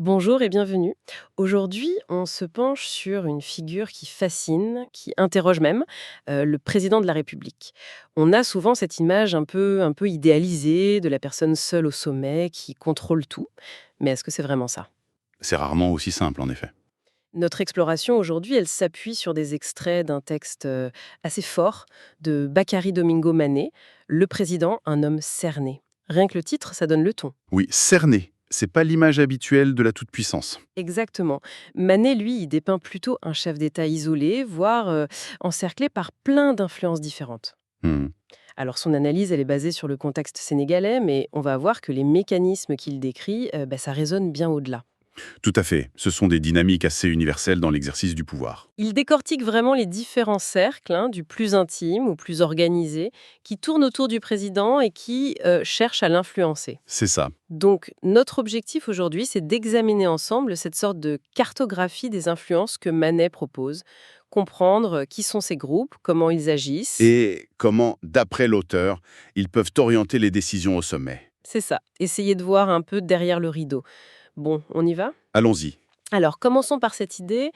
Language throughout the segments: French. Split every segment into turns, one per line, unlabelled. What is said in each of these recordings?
Bonjour et bienvenue. Aujourd'hui, on se penche sur une figure qui fascine, qui interroge même, le président de la République. On a souvent cette image un peu idéalisée de la personne seule au sommet qui contrôle tout. Mais est-ce que c'est vraiment ça?
C'est rarement aussi simple, en effet.
Notre exploration aujourd'hui, elle s'appuie sur des extraits d'un texte assez fort de Bakary Domingo Manet, Le président, un homme cerné. Rien que le titre, ça donne le ton.
Oui, cerner, c'est pas l'image habituelle de la toute-puissance.
Exactement. Manet, lui, il dépeint plutôt un chef d'État isolé, voire encerclé par plein d'influences différentes.
Hmm.
Alors son analyse, elle est basée sur le contexte sénégalais, mais on va voir que les mécanismes qu'il décrit, ça résonne bien au-delà.
Tout à fait, ce sont des dynamiques assez universelles dans l'exercice du pouvoir.
Il décortique vraiment les différents cercles, hein, du plus intime au plus organisé, qui tournent autour du président et qui cherchent à l'influencer.
C'est ça.
Donc, notre objectif aujourd'hui, c'est d'examiner ensemble cette sorte de cartographie des influences que Manet propose, comprendre qui sont ces groupes, comment ils agissent.
Et comment, d'après l'auteur, ils peuvent orienter les décisions au sommet.
C'est ça, essayer de voir un peu derrière le rideau. Bon, on y va?
Allons-y.
Alors, commençons par cette idée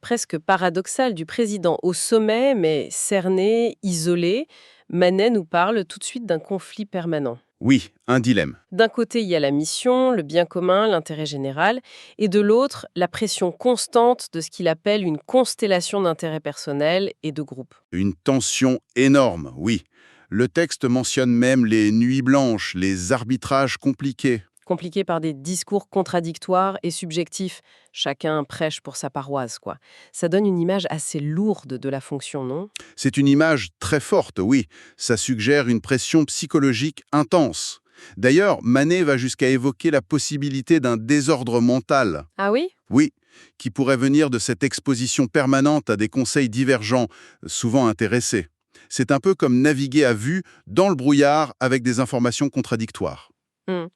presque paradoxale du président au sommet, mais cerné, isolé. Manet nous parle tout de suite d'un conflit permanent.
Oui, un dilemme.
D'un côté, il y a la mission, le bien commun, l'intérêt général, et de l'autre, la pression constante de ce qu'il appelle une constellation d'intérêts personnels et de groupes.
Une tension énorme, oui. Le texte mentionne même les nuits blanches, les arbitrages compliqués.
Compliqué par des discours contradictoires et subjectifs, chacun prêche pour sa paroisse, quoi. Ça donne une image assez lourde de la fonction, non?
C'est une image très forte, oui. Ça suggère une pression psychologique intense. D'ailleurs, Manet va jusqu'à évoquer la possibilité d'un désordre mental.
Ah oui?
Oui, qui pourrait venir de cette exposition permanente à des conseils divergents, souvent intéressés. C'est un peu comme naviguer à vue dans le brouillard avec des informations contradictoires.
Hmm.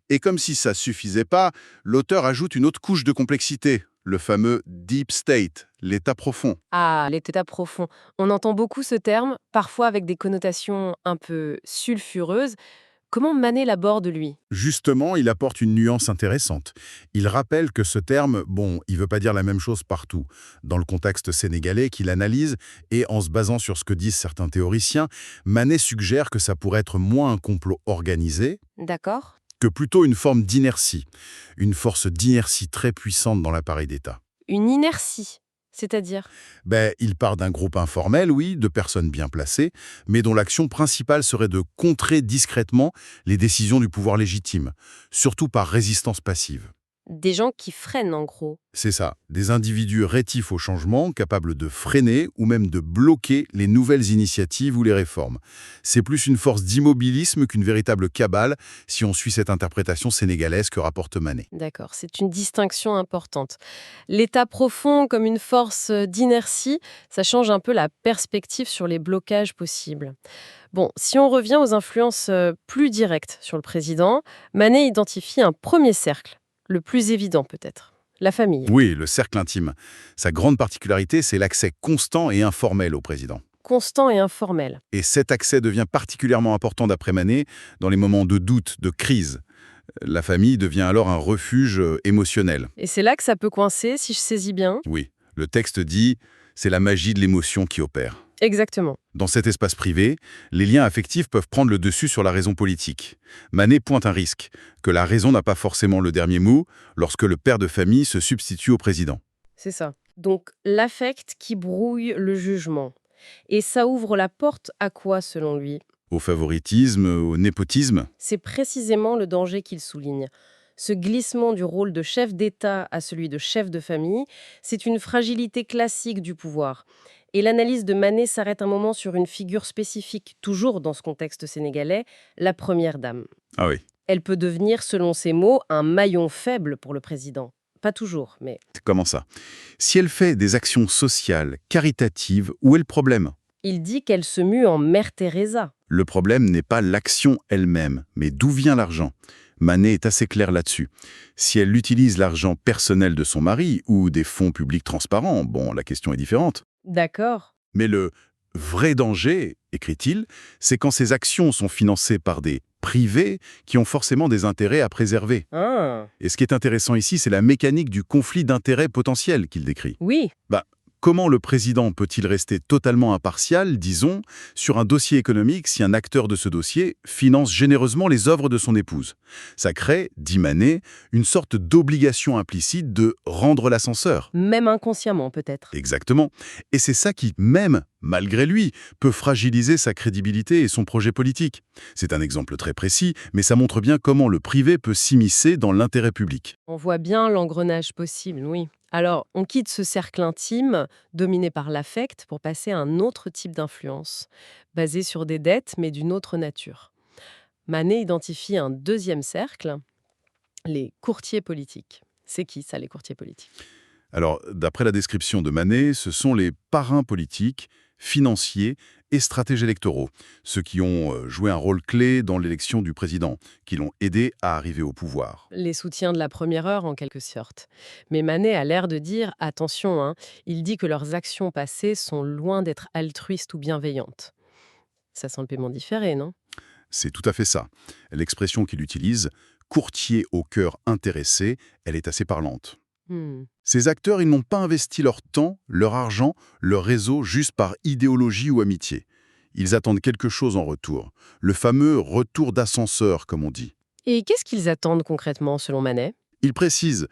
Et comme si ça suffisait pas, l'auteur ajoute une autre couche de complexité, le fameux deep state, l'état profond.
Ah, l'état profond. On entend beaucoup ce terme, parfois avec des connotations un peu sulfureuses. Comment Manet l'aborde, lui?
Justement, il apporte une nuance intéressante. Il rappelle que ce terme, bon, il ne veut pas dire la même chose partout. Dans le contexte sénégalais qu'il analyse, et en se basant sur ce que disent certains théoriciens, Manet suggère que ça pourrait être moins un complot organisé
D'accord.
que plutôt une forme d'inertie, une force d'inertie très puissante dans l'appareil d'État.
Une inertie, c'est-à-dire?
Il part d'un groupe informel, oui, de personnes bien placées, mais dont l'action principale serait de contrer discrètement les décisions du pouvoir légitime, surtout par résistance passive.
Des gens qui freinent, en gros.
C'est ça, des individus rétifs au changement, capables de freiner ou même de bloquer les nouvelles initiatives ou les réformes. C'est plus une force d'immobilisme qu'une véritable cabale, si on suit cette interprétation sénégalaise que rapporte Manet.
D'accord, c'est une distinction importante. L'état profond comme une force d'inertie, ça change un peu la perspective sur les blocages possibles. Bon, si on revient aux influences plus directes sur le président, Manet identifie un premier cercle, le plus évident peut-être, la famille.
Oui, le cercle intime. Sa grande particularité, c'est l'accès constant et informel au président.
Constant et informel.
Et cet accès devient particulièrement important d'après Manet dans les moments de doute, de crise. La famille devient alors un refuge émotionnel.
Et c'est là que ça peut coincer, si je saisis bien.
Oui, le texte dit « c'est la magie de l'émotion qui opère ».
Exactement.
Dans cet espace privé, les liens affectifs peuvent prendre le dessus sur la raison politique. Manet pointe un risque, que la raison n'a pas forcément le dernier mot lorsque le père de famille se substitue au président.
C'est ça. Donc l'affect qui brouille le jugement. Et ça ouvre la porte à quoi selon lui?
Au favoritisme, au népotisme.
C'est précisément le danger qu'il souligne. Ce glissement du rôle de chef d'État à celui de chef de famille, c'est une fragilité classique du pouvoir. Et l'analyse de Manet s'arrête un moment sur une figure spécifique, toujours dans ce contexte sénégalais, la première dame.
Ah oui,
Elle peut devenir, selon ses mots, un maillon faible pour le président. Pas toujours, mais
comment ça? Si elle fait des actions sociales, caritatives, où est le problème?
il dit qu'elle se mue en Mère Teresa.
Le problème n'est pas l'action elle-même, mais d'où vient l'argent. Manet est assez clair là-dessus. Si elle utilise l'argent personnel de son mari ou des fonds publics transparents, bon, la question est différente.
D'accord.
Mais le vrai danger, écrit-il, c'est quand ces actions sont financées par des privés qui ont forcément des intérêts à préserver.
Ah,
Et ce qui est intéressant ici, c'est la mécanique du conflit d'intérêts potentiel qu'il décrit.
oui.
Comment le président peut-il rester totalement impartial, disons, sur un dossier économique si un acteur de ce dossier finance généreusement les œuvres de son épouse? Ça crée, dit Manet, une sorte d'obligation implicite de rendre l'ascenseur.
Même inconsciemment, peut-être.
Exactement. Et c'est ça qui, même malgré lui, peut fragiliser sa crédibilité et son projet politique. C'est un exemple très précis, mais ça montre bien comment le privé peut s'immiscer dans l'intérêt public.
On voit bien l'engrenage possible, oui. Alors, on quitte ce cercle intime, dominé par l'affect, pour passer à un autre type d'influence, basé sur des dettes, mais d'une autre nature. Manet identifie un deuxième cercle, les courtiers politiques. C'est qui, ça, les courtiers politiques?
Alors, d'après la description de Manet, ce sont les parrains politiques, financiers et stratèges électoraux, ceux qui ont joué un rôle clé dans l'élection du président, qui l'ont aidé à arriver au pouvoir.
Les soutiens de la première heure, en quelque sorte. Mais Manet a l'air de dire, attention, hein, il dit que leurs actions passées sont loin d'être altruistes ou bienveillantes. Ça sent le paiement différé, non?
C'est tout à fait ça. L'expression qu'il utilise, courtier au cœur intéressé, elle est assez parlante.
Hmm.
Ces acteurs, ils n'ont pas investi leur temps, leur argent, leur réseau juste par idéologie ou amitié. Ils attendent quelque chose en retour. Le fameux retour d'ascenseur, comme on dit.
Et qu'est-ce qu'ils attendent concrètement, selon Manet?
Il précise,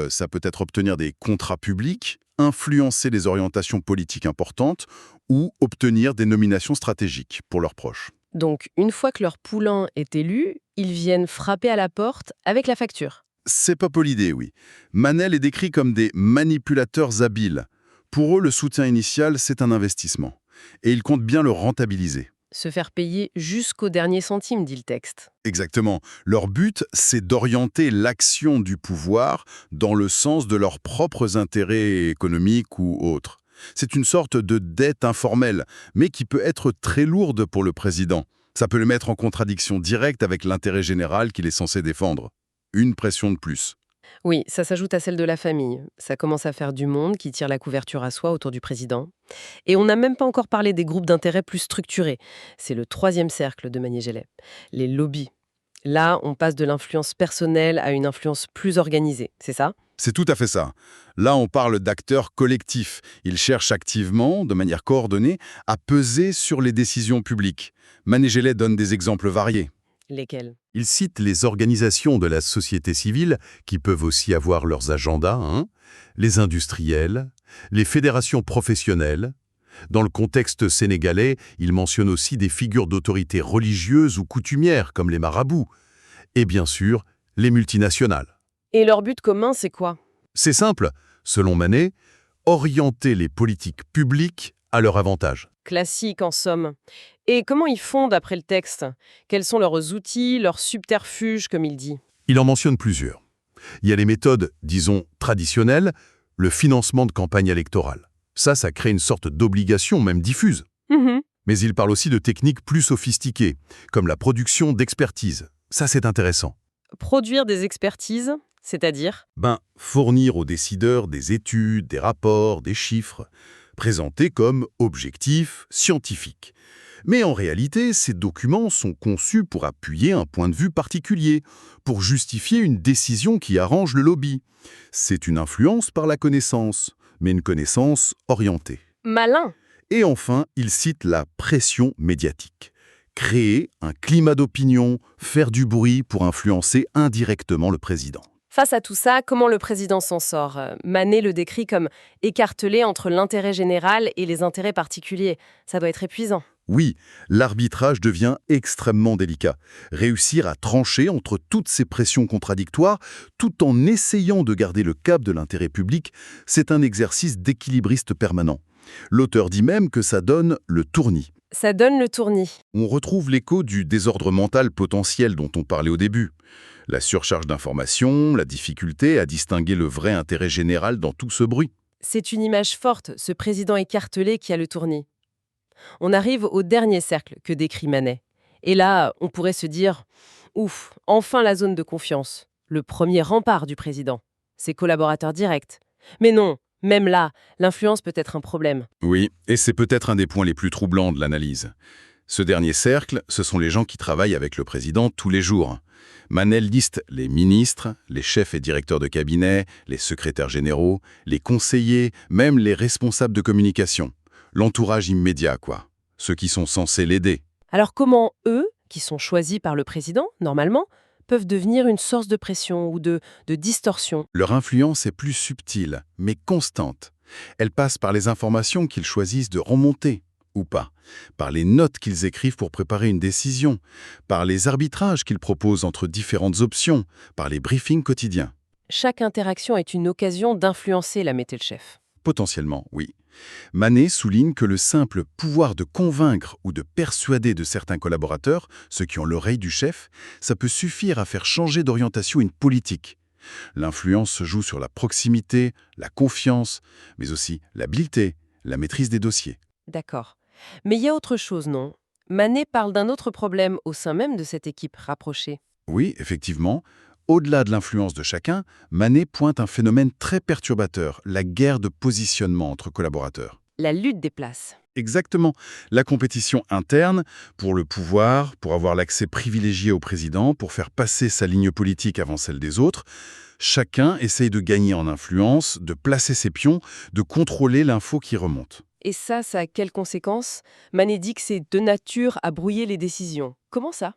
ça peut être obtenir des contrats publics, influencer les orientations politiques importantes ou obtenir des nominations stratégiques pour leurs proches.
Donc, une fois que leur poulain est élu, ils viennent frapper à la porte avec la facture.
C'est pas peu l'idée, oui. Manet les décrit comme des manipulateurs habiles. Pour eux, le soutien initial, c'est un investissement. Et ils comptent bien le rentabiliser.
Se faire payer jusqu'au dernier centime, dit le texte.
Exactement. Leur but, c'est d'orienter l'action du pouvoir dans le sens de leurs propres intérêts économiques ou autres. C'est une sorte de dette informelle, mais qui peut être très lourde pour le président. Ça peut le mettre en contradiction directe avec l'intérêt général qu'il est censé défendre. Une pression de plus.
Oui, ça s'ajoute à celle de la famille. Ça commence à faire du monde qui tire la couverture à soi autour du président. Et on n'a même pas encore parlé des groupes d'intérêt plus structurés. C'est le troisième cercle de Magné-Gelet. Les lobbies. Là, on passe de l'influence personnelle à une influence plus organisée, c'est ça?
C'est tout à fait ça. Là, on parle d'acteurs collectifs. Ils cherchent activement, de manière coordonnée, à peser sur les décisions publiques. Magné-Gelet donne des exemples variés.
Lesquels?
Il cite les organisations de la société civile, qui peuvent aussi avoir leurs agendas, les industriels, les fédérations professionnelles. Dans le contexte sénégalais, il mentionne aussi des figures d'autorité religieuses ou coutumières, comme les marabouts. Et bien sûr, les multinationales.
Et leur but commun, c'est quoi?
C'est simple, selon Manet, orienter les politiques publiques à leur avantage.
Classique, en somme. Et comment ils font d'après le texte? Quels sont leurs outils, leurs subterfuges, comme il dit?
Il en mentionne plusieurs. Il y a les méthodes, disons, traditionnelles, le financement de campagne électorale. Ça crée une sorte d'obligation, même diffuse. Mais il parle aussi de techniques plus sophistiquées, comme la production d'expertise. Ça, c'est intéressant.
Produire des expertises, c'est-à-dire?
Fournir aux décideurs des études, des rapports, des chiffres, présentés comme objectifs scientifiques. Mais en réalité, ces documents sont conçus pour appuyer un point de vue particulier, pour justifier une décision qui arrange le lobby. C'est une influence par la connaissance, mais une connaissance orientée.
Malin!
Et enfin, il cite la pression médiatique. Créer un climat d'opinion, faire du bruit pour influencer indirectement le président.
Face à tout ça, comment le président s'en sort? Manet le décrit comme écartelé entre l'intérêt général et les intérêts particuliers. Ça doit être épuisant.
Oui, l'arbitrage devient extrêmement délicat. Réussir à trancher entre toutes ces pressions contradictoires, tout en essayant de garder le cap de l'intérêt public, c'est un exercice d'équilibriste permanent. L'auteur dit même que ça donne le tournis.
Ça donne le tournis.
On retrouve l'écho du désordre mental potentiel dont on parlait au début. La surcharge d'informations, la difficulté à distinguer le vrai intérêt général dans tout ce bruit.
C'est une image forte, ce président écartelé qui a le tournis. On arrive au dernier cercle que décrit Manet. Et là, on pourrait se dire « Ouf, enfin la zone de confiance, le premier rempart du président, ses collaborateurs directs. » Mais non, même là, l'influence peut être un problème.
Oui, et c'est peut-être un des points les plus troublants de l'analyse. Ce dernier cercle, ce sont les gens qui travaillent avec le président tous les jours. Manet liste les ministres, les chefs et directeurs de cabinet, les secrétaires généraux, les conseillers, même les responsables de communication. L'entourage immédiat, quoi. Ceux qui sont censés l'aider.
Alors comment eux, qui sont choisis par le président, normalement, peuvent devenir une source de pression ou de distorsion?
Leur influence est plus subtile, mais constante. Elle passe par les informations qu'ils choisissent de remonter, ou pas, par les notes qu'ils écrivent pour préparer une décision, par les arbitrages qu'ils proposent entre différentes options, par les briefings quotidiens.
Chaque interaction est une occasion d'influencer la mété le chef.
Potentiellement, oui. Manet souligne que le simple pouvoir de convaincre ou de persuader de certains collaborateurs, ceux qui ont l'oreille du chef, ça peut suffire à faire changer d'orientation une politique. L'influence se joue sur la proximité, la confiance, mais aussi l'habileté, la maîtrise des dossiers.
D'accord. Mais il y a autre chose, non? Manet parle d'un autre problème au sein même de cette équipe rapprochée.
Oui, effectivement, au-delà de l'influence de chacun, Manet pointe un phénomène très perturbateur, la guerre de positionnement entre collaborateurs.
La lutte des places.
Exactement. La compétition interne pour le pouvoir, pour avoir l'accès privilégié au président, pour faire passer sa ligne politique avant celle des autres. Chacun essaye de gagner en influence, de placer ses pions, de contrôler l'info qui remonte.
Et ça a quelles conséquences? Manet dit que c'est de nature à brouiller les décisions. Comment ça?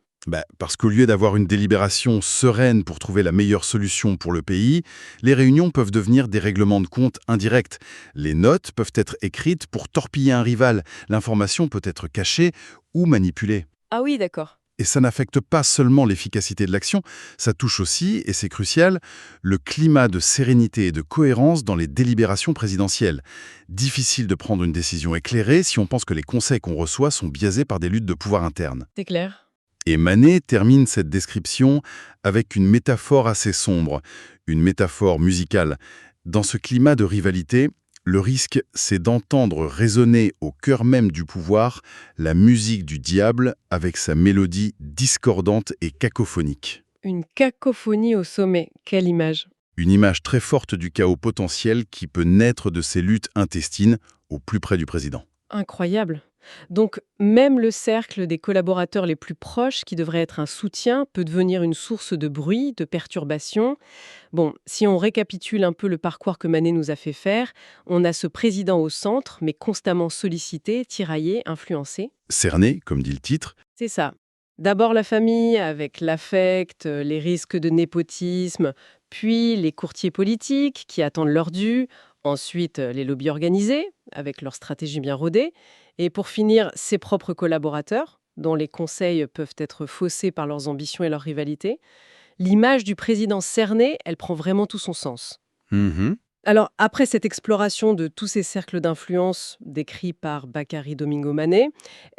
Parce qu'au lieu d'avoir une délibération sereine pour trouver la meilleure solution pour le pays, les réunions peuvent devenir des règlements de compte indirects. Les notes peuvent être écrites pour torpiller un rival. L'information peut être cachée ou manipulée.
Ah oui, d'accord.
Et ça n'affecte pas seulement l'efficacité de l'action, ça touche aussi, et c'est crucial, le climat de sérénité et de cohérence dans les délibérations présidentielles. Difficile de prendre une décision éclairée si on pense que les conseils qu'on reçoit sont biaisés par des luttes de pouvoir internes.
C'est clair.
Et Manet termine cette description avec une métaphore assez sombre, une métaphore musicale. Dans ce climat de rivalité, le risque, c'est d'entendre résonner au cœur même du pouvoir la musique du diable avec sa mélodie discordante et cacophonique.
Une cacophonie au sommet. Quelle image.
Une image très forte du chaos potentiel qui peut naître de ces luttes intestines au plus près du président.
Incroyable. Donc, même le cercle des collaborateurs les plus proches, qui devrait être un soutien, peut devenir une source de bruit, de perturbation. Bon, si on récapitule un peu le parcours que Manet nous a fait faire, on a ce président au centre, mais constamment sollicité, tiraillé, influencé.
Cerné, comme dit le titre,
C'est ça. D'abord la famille, avec l'affect, les risques de népotisme, puis les courtiers politiques qui attendent leur dû, ensuite les lobbies organisés, avec leur stratégie bien rodée, et pour finir, ses propres collaborateurs, dont les conseils peuvent être faussés par leurs ambitions et leurs rivalités. L'image du président cerné, elle prend vraiment tout son sens. Alors, après cette exploration de tous ces cercles d'influence décrits par Bakary Domingo Manet,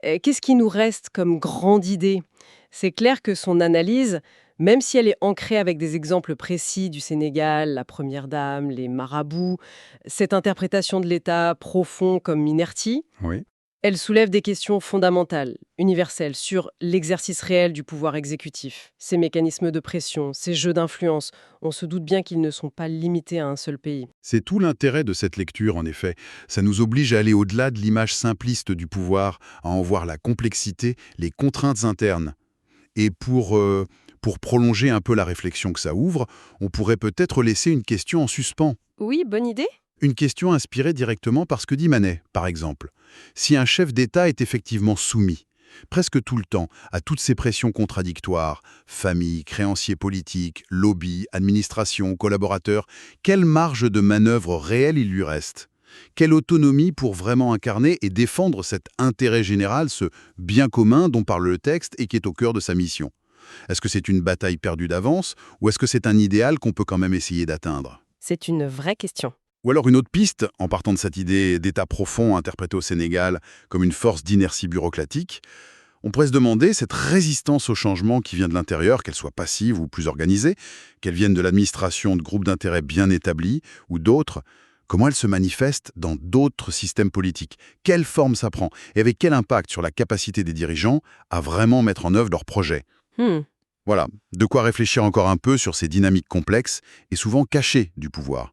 qu'est-ce qui nous reste comme grande idée? C'est clair que son analyse, même si elle est ancrée avec des exemples précis du Sénégal, la Première Dame, les marabouts, cette interprétation de l'État profond comme inertie,
oui.
elle soulève des questions fondamentales, universelles, sur l'exercice réel du pouvoir exécutif, ses mécanismes de pression, ses jeux d'influence. On se doute bien qu'ils ne sont pas limités à un seul pays.
C'est tout l'intérêt de cette lecture, en effet. Ça nous oblige à aller au-delà de l'image simpliste du pouvoir, à en voir la complexité, les contraintes internes. Et pour prolonger un peu la réflexion que ça ouvre, on pourrait peut-être laisser une question en suspens.
Oui, bonne idée.
Une question inspirée directement par ce que dit Manet, par exemple. Si un chef d'État est effectivement soumis, presque tout le temps, à toutes ces pressions contradictoires, famille, créanciers politiques, lobby, administration, collaborateurs, quelle marge de manœuvre réelle il lui reste? Quelle autonomie pour vraiment incarner et défendre cet intérêt général, ce bien commun dont parle le texte et qui est au cœur de sa mission? Est-ce que c'est une bataille perdue d'avance ou est-ce que c'est un idéal qu'on peut quand même essayer d'atteindre?
C'est une vraie question.
Ou alors une autre piste, en partant de cette idée d'État profond interprétée au Sénégal comme une force d'inertie bureaucratique, on pourrait se demander cette résistance au changement qui vient de l'intérieur, qu'elle soit passive ou plus organisée, qu'elle vienne de l'administration de groupes d'intérêts bien établis ou d'autres, comment elle se manifeste dans d'autres systèmes politiques? Quelle forme ça prend? Et avec quel impact sur la capacité des dirigeants à vraiment mettre en œuvre leurs projets? Voilà, de quoi réfléchir encore un peu sur ces dynamiques complexes et souvent cachées du pouvoir.